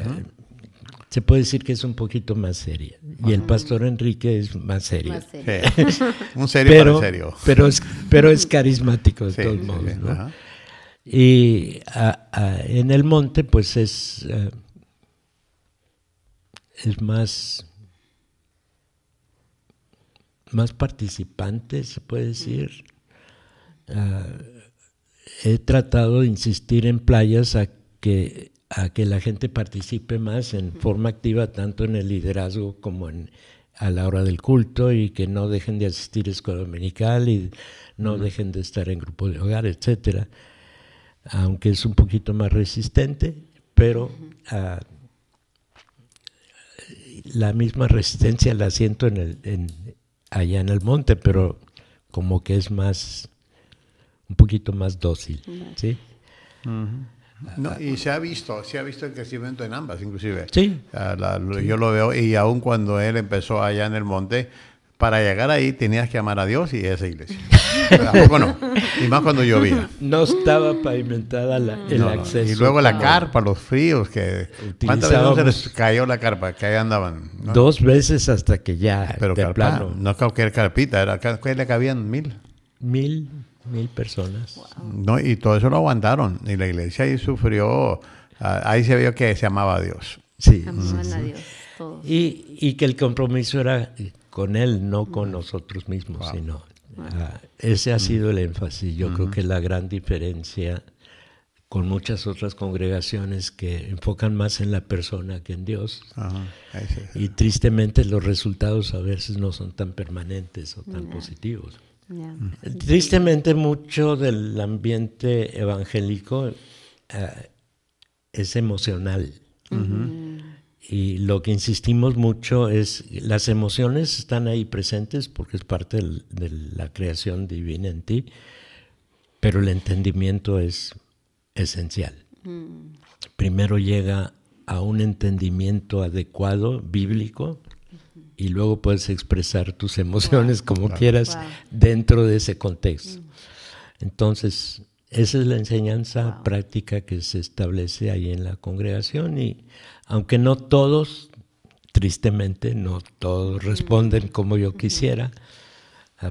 se puede decir que es un poquito más seria. Y el pastor Enrique es más serio. Más serio. Sí. Un serio para serio. Pero es carismático de todos sí, modos, sí, ¿no? ajá. Y en el monte, pues es más participante, se puede decir. He tratado de insistir en playas a que la gente participe más en forma activa, tanto en el liderazgo como a la hora del culto, y que no dejen de asistir a escuela dominical y no dejen de estar en grupo de hogar, etcétera. Aunque es un poquito más resistente, pero la misma resistencia la siento allá en el monte, pero como que es un poquito más dócil, ¿sí? No, y se ha visto el crecimiento en ambas, inclusive. Sí. Yo lo veo, y aún cuando él empezó allá en el monte, para llegar ahí tenías que amar a Dios y esa iglesia. ¿A poco no? Y más cuando llovía. No estaba pavimentada el acceso. Y luego la carpa, los fríos, que ¿cuántas veces no se les cayó la carpa? Que ahí andaban, ¿no? 2 veces hasta que ya, pero de carpa, plano. no cualquier carpita, ¿qué le cabían? 1,000. 1,000 personas. Wow. No, y todo eso lo aguantaron. Y la iglesia ahí sufrió, ahí se vio que se amaba a Dios. Sí. Amaban a Dios todos. Y que el compromiso era con Él, no con nosotros mismos, sino ese ha sido el énfasis. Yo creo que la gran diferencia con muchas otras congregaciones que enfocan más en la persona que en Dios. Ajá, Y tristemente los resultados a veces no son tan permanentes o tan positivos. Ya. Tristemente mucho del ambiente evangélico es emocional. Y lo que insistimos mucho es, las emociones están ahí presentes porque es parte de la creación divina en ti, pero el entendimiento es esencial. Primero llega a un entendimiento adecuado, bíblico, y luego puedes expresar tus emociones como quieras dentro de ese contexto. Entonces, esa es la enseñanza práctica que se establece ahí en la congregación, y aunque no todos, tristemente, no todos responden como yo quisiera.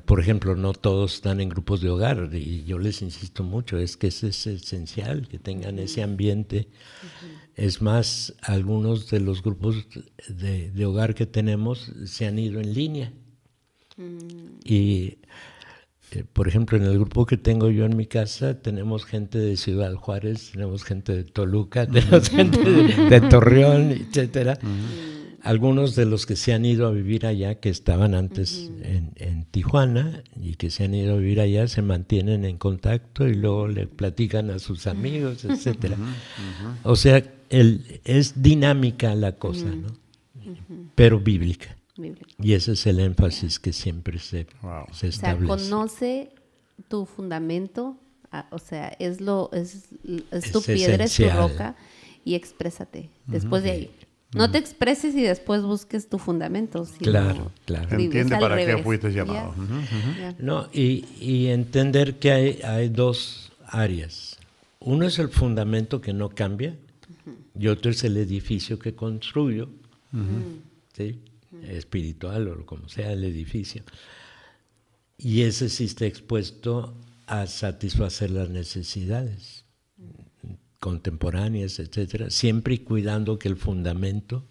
Por ejemplo, no todos están en grupos de hogar, y yo les insisto mucho, es que es esencial que tengan ese ambiente. Es más, algunos de los grupos de hogar que tenemos se han ido en línea. Y, por ejemplo, en el grupo que tengo yo en mi casa, tenemos gente de Ciudad Juárez, tenemos gente de Toluca, tenemos gente de Torreón, etcétera. Algunos de los que se han ido a vivir allá, que estaban antes en Tijuana y que se han ido a vivir allá, se mantienen en contacto y luego le platican a sus amigos, etcétera. O sea, es dinámica la cosa, ¿no? Pero bíblica. Y ese es el énfasis que siempre se establece. O sea, conoce tu fundamento, o sea, es tu piedra, es tu roca, y exprésate después de ahí. No te expreses y después busques tu fundamento. Claro. Entiende para qué fuiste llamado. No, y entender que hay 2 áreas. Uno es el fundamento que no cambia, y otro es el edificio que construyo, ¿sí? Espiritual o como sea el edificio. Y ese sí está expuesto a satisfacer las necesidades contemporáneas, etcétera, siempre y cuidando que el fundamento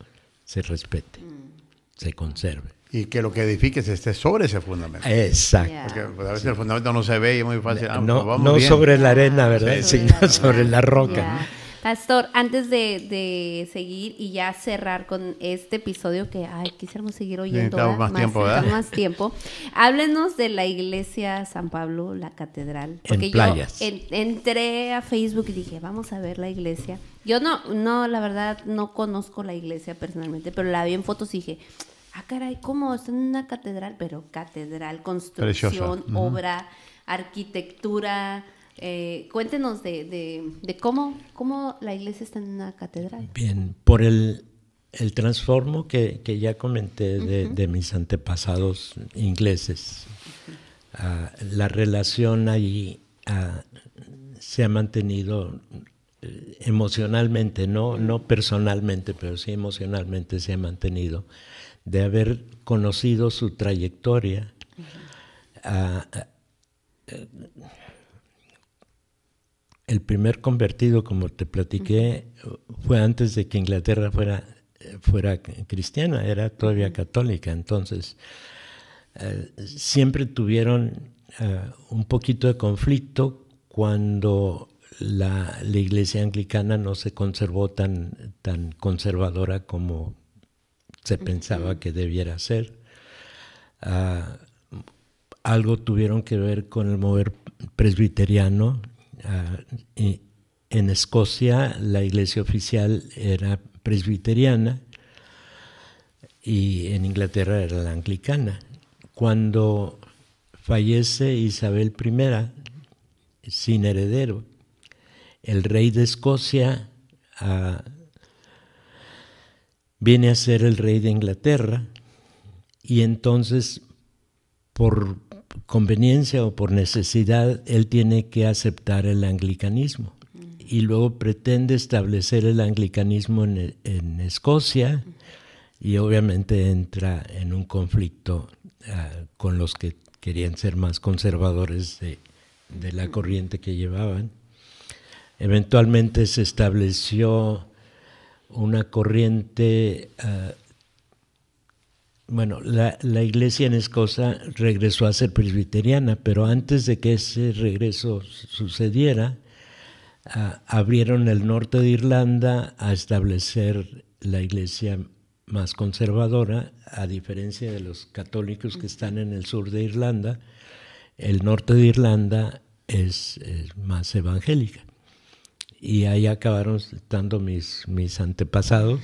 se respete, se conserve. Y que lo que edifiques esté sobre ese fundamento. Exacto. Porque pues, a veces el fundamento no se ve y es muy fácil. No bien sobre la arena, ¿verdad? Sino sobre la roca. Pastor, antes de seguir y ya cerrar con este episodio que quisiéramos seguir oyendo más tiempo, háblenos de la iglesia San Pablo, la catedral. Porque en Playas. Yo entré a Facebook y dije, vamos a ver la iglesia. Yo no, la verdad, no conozco la iglesia personalmente, pero la vi en fotos y dije, caray, ¿cómo? Está en una catedral, pero catedral, construcción, obra, arquitectura. Cuéntenos de cómo la iglesia está en una catedral. Bien, por el transformo que ya comenté de mis antepasados ingleses, la relación ahí se ha mantenido emocionalmente, no personalmente, pero sí emocionalmente se ha mantenido, de haber conocido su trayectoria. El primer convertido, como te platiqué, fue antes de que Inglaterra fuera cristiana, era todavía católica. Entonces, siempre tuvieron un poquito de conflicto cuando la iglesia anglicana no se conservó tan conservadora como se pensaba que debiera ser. Algo tuvieron que ver con el mover presbiteriano. Y en Escocia la iglesia oficial era presbiteriana y en Inglaterra era la anglicana. Cuando fallece Isabel I, sin heredero, el rey de Escocia viene a ser el rey de Inglaterra, y entonces por conveniencia o por necesidad él tiene que aceptar el anglicanismo, y luego pretende establecer el anglicanismo en Escocia, y obviamente entra en un conflicto con los que querían ser más conservadores de la corriente que llevaban. Eventualmente se estableció una corriente, la iglesia en Escocia regresó a ser presbiteriana, pero antes de que ese regreso sucediera, abrieron el norte de Irlanda a establecer la iglesia más conservadora. A diferencia de los católicos que están en el sur de Irlanda, el norte de Irlanda es más evangélica. Y ahí acabaron estando mis antepasados,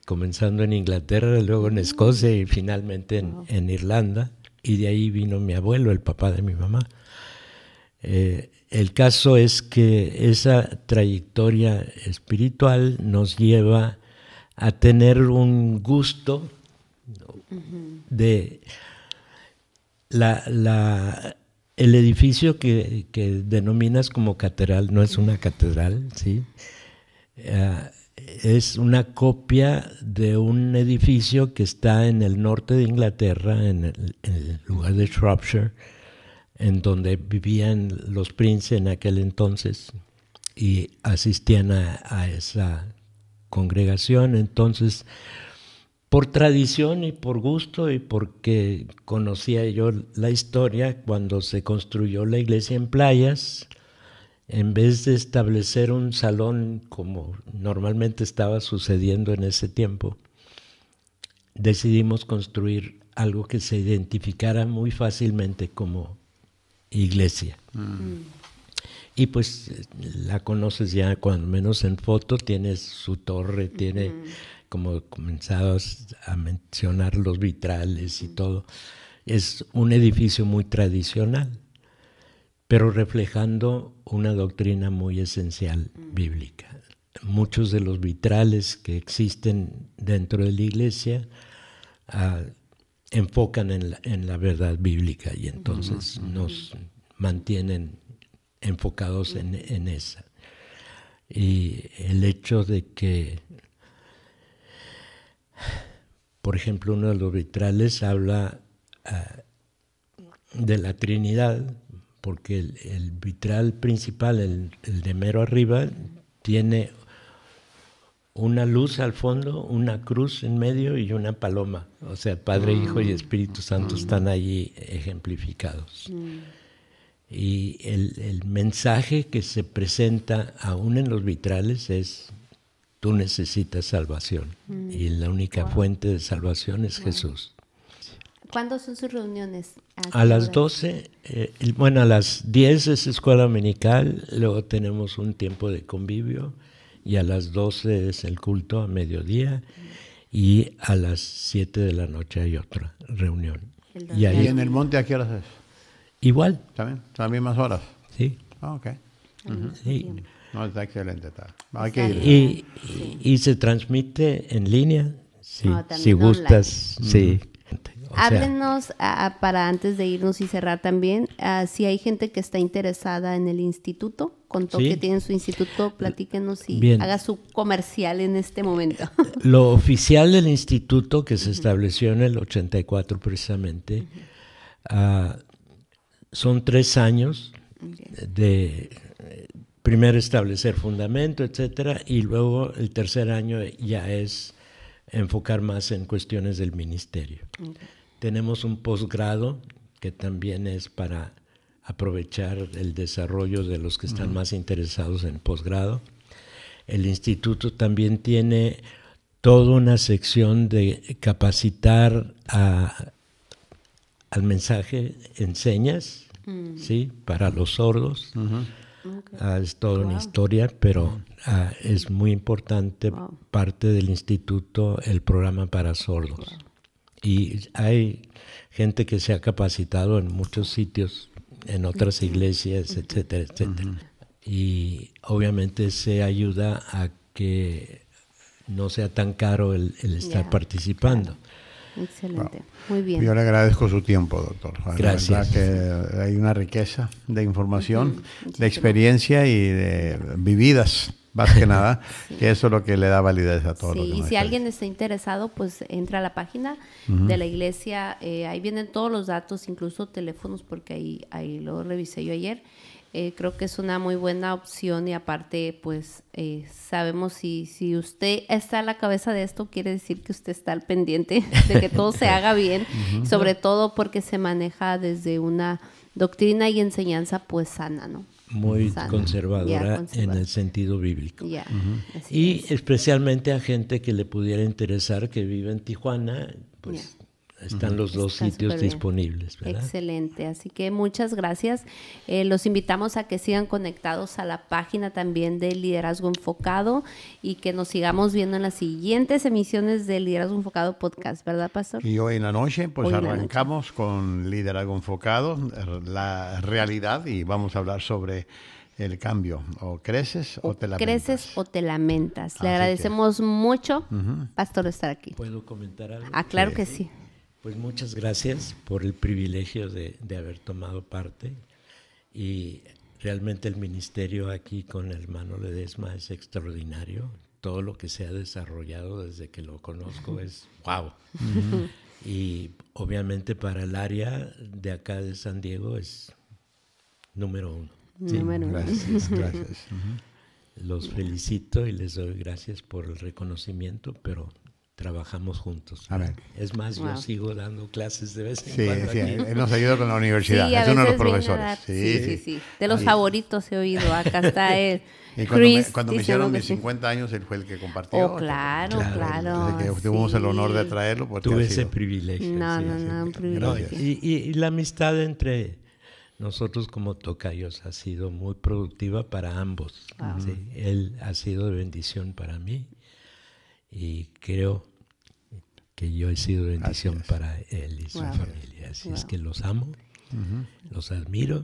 comenzando en Inglaterra, luego en Escocia y finalmente en Irlanda. Y de ahí vino mi abuelo, el papá de mi mamá. El caso es que esa trayectoria espiritual nos lleva a tener un gusto de el edificio que denominas como catedral. No es una catedral, ¿sí? Es una copia de un edificio que está en el norte de Inglaterra, en el lugar de Shropshire, en donde vivían los Prince en aquel entonces y asistían a esa congregación. Entonces, por tradición y por gusto y porque conocía yo la historia, cuando se construyó la iglesia en Playas, en vez de establecer un salón como normalmente estaba sucediendo en ese tiempo, decidimos construir algo que se identificara muy fácilmente como iglesia. Y pues la conoces ya, cuando menos en foto, tiene su torre, tiene, como comenzabas a mencionar, los vitrales y todo. Es un edificio muy tradicional, pero reflejando una doctrina muy esencial bíblica. Muchos de los vitrales que existen dentro de la iglesia enfocan en la verdad bíblica, y entonces nos mantienen enfocados en esa. Y el hecho de que, por ejemplo, uno de los vitrales habla de la Trinidad, porque el vitral principal, el de mero arriba, tiene una luz al fondo, una cruz en medio y una paloma. O sea, Padre, Hijo y Espíritu Santo están allí ejemplificados. Y el mensaje que se presenta aún en los vitrales es: tú necesitas salvación, y la única fuente de salvación es Jesús. ¿Cuándo son sus reuniones? A las 12, a las 10 es escuela dominical, luego tenemos un tiempo de convivio, y a las 12 es el culto a mediodía, y a las 7 de la noche hay otra reunión. ¿Y en el monte a qué horas es? Igual. ¿También? ¿Son las mismas horas? Sí. Ok. Sí. No, está excelente. Hay que ir. Y se transmite en línea, si gustas. Sí. Háblenos, para antes de irnos y cerrar también, si hay gente que está interesada en el instituto. contó Sí. que tiene su instituto. Platíquenos y Bien. haga su comercial en este momento. Lo oficial del instituto, que se estableció en el 84 precisamente, son 3 años de primero establecer fundamento, etcétera, y luego el tercer año ya es enfocar más en cuestiones del ministerio. Tenemos un posgrado que también es para aprovechar el desarrollo de los que están más interesados en posgrado. El instituto también tiene toda una sección de capacitar al mensaje en señas, ¿sí? Para los sordos. Es toda una historia, pero es muy importante parte del instituto el programa para sordos. Y hay gente que se ha capacitado en muchos sitios, en otras iglesias, etcétera, etcétera. Y obviamente se ayuda a que no sea tan caro el estar participando. Excelente, muy bien. Yo le agradezco su tiempo, doctor. Gracias. La verdad que hay una riqueza de información, de experiencia y de vividas, más que nada, que eso es lo que le da validez a todos los Sí, demás. y si alguien está interesado, pues entra a la página de la iglesia, ahí vienen todos los datos, incluso teléfonos, porque ahí lo revisé yo ayer. Creo que es una muy buena opción y aparte, pues sabemos si usted está a la cabeza de esto, quiere decir que usted está al pendiente de que todo se haga bien, sobre todo porque se maneja desde una doctrina y enseñanza pues sana, ¿no? Muy Sana. conservadora Ya, en el sentido bíblico. Ya, así Y es. especialmente a gente que le pudiera interesar que vive en Tijuana, pues están los dos Está sitios superbién. disponibles, ¿verdad? Excelente, así que muchas gracias. Los invitamos a que sigan conectados a la página también de Liderazgo Enfocado y que nos sigamos viendo en las siguientes emisiones de Liderazgo Enfocado Podcast, ¿verdad, Pastor? Y hoy en la noche, pues Hoy en la arrancamos con Liderazgo Enfocado, la realidad, y vamos a hablar sobre el cambio. O creces o te lamentas. Creces o te lamentas. Le Así agradecemos mucho, Pastor, de estar aquí. ¿Puedo comentar algo? Claro que sí. Pues muchas gracias por el privilegio de haber tomado parte y realmente el ministerio aquí con el hermano Ledesma es extraordinario. Todo lo que se ha desarrollado desde que lo conozco es wow. Y obviamente para el área de acá de San Diego es número 1. Sí. Número uno. Gracias, gracias. Los felicito y les doy gracias por el reconocimiento, pero trabajamos juntos. Amén. Es más, Wow. yo sigo dando clases de vez en Sí, cuando sí, aquí. él nos ayuda con la universidad, Sí, a es uno de los veces viene a profesores. dar- sí. De los favoritos he oído. Acá está él. Y Chris cuando me diciendo hicieron que mis sí. 50 años, él fue el que compartió. Oh, claro. Desde que tuvimos el honor de sí. traerlo, porque Tuve ha ese sido- privilegio. No, sí, no, sí. no, un No, privilegio. y la amistad entre nosotros como tocayos ha sido muy productiva para ambos. ¿sí? Él ha sido de bendición para mí y creo que yo he sido de bendición para él y su Wow. familia. Así es Wow. que los amo, los admiro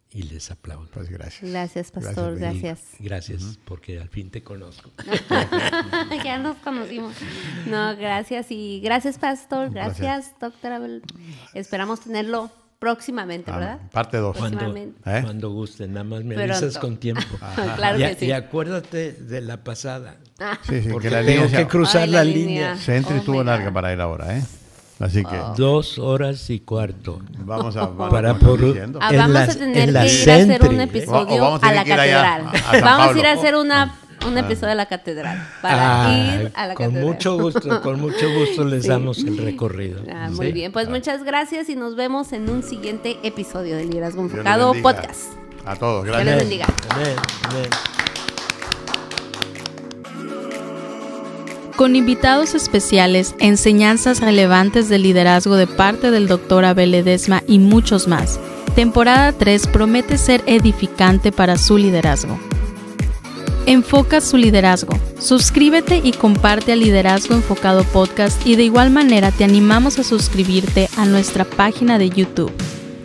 y les aplaudo. Pues gracias. Gracias, Pastor. Luis. Gracias. Gracias porque al fin te conozco. Ya nos conocimos. No, gracias. Y gracias, Pastor. Gracias, doctor Abel. Esperamos tenerlo próximamente, ¿verdad? Parte 2. Cuando, Próximamente. cuando gusten, nada más me Pronto. avisas con tiempo. Claro y, que sí. y acuérdate de la pasada. Sí, sí, Porque que la tengo línea que cruzar Ay, la la línea. línea. se entra y Oh, estuvo my larga God. para ir ahora, ¿eh? Así que 2 horas y cuarto. vamos a... Para vamos por- diciendo. Ah, En vamos la- a tener en que la ir a hacer Centri, un ¿eh? episodio O vamos a a tener la que ir allá, catedral. a San Vamos a ir Pablo. a hacer un episodio de la catedral. Para ir a la con catedral. con mucho gusto les Sí. damos el recorrido. Muy ¿sí? bien, pues muchas gracias y nos vemos en un siguiente episodio de Liderazgo Dios les Enfocado bendiga. Podcast. A todos, Dios les gracias. bendiga. Amén, amén. Con invitados especiales, enseñanzas relevantes de liderazgo de parte del Dr. Abel Ledesma y muchos más. Temporada 3 promete ser edificante para su liderazgo. Enfoca su liderazgo. Suscríbete y comparte a Liderazgo Enfocado Podcast y de igual manera te animamos a suscribirte a nuestra página de YouTube.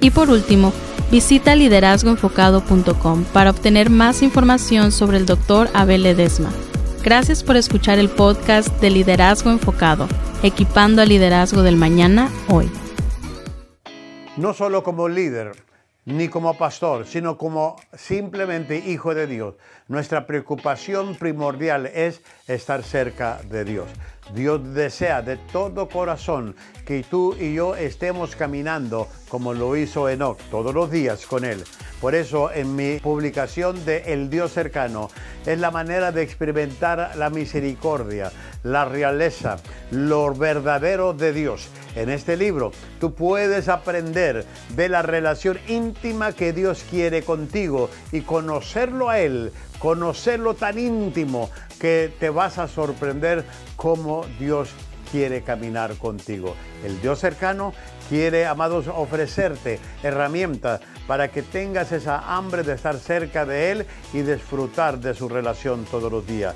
Y por último, visita liderazgoenfocado.com para obtener más información sobre el Dr. Abel Ledesma. Gracias por escuchar el podcast de Liderazgo Enfocado, equipando al liderazgo del mañana hoy. No solo como líder, ni como pastor, sino como simplemente hijo de Dios. Nuestra preocupación primordial es estar cerca de Dios. Dios desea de todo corazón que tú y yo estemos caminando como lo hizo Enoc, todos los días con Él. Por eso en mi publicación de El Dios Cercano es la manera de experimentar la misericordia, la realeza, lo verdadero de Dios. En este libro tú puedes aprender de la relación íntima que Dios quiere contigo y conocerlo a Él, conocerlo tan íntimo que te vas a sorprender cómo Dios quiere caminar contigo. El Dios Cercano quiere, amados, ofrecerte herramientas para que tengas esa hambre de estar cerca de Él y disfrutar de su relación todos los días.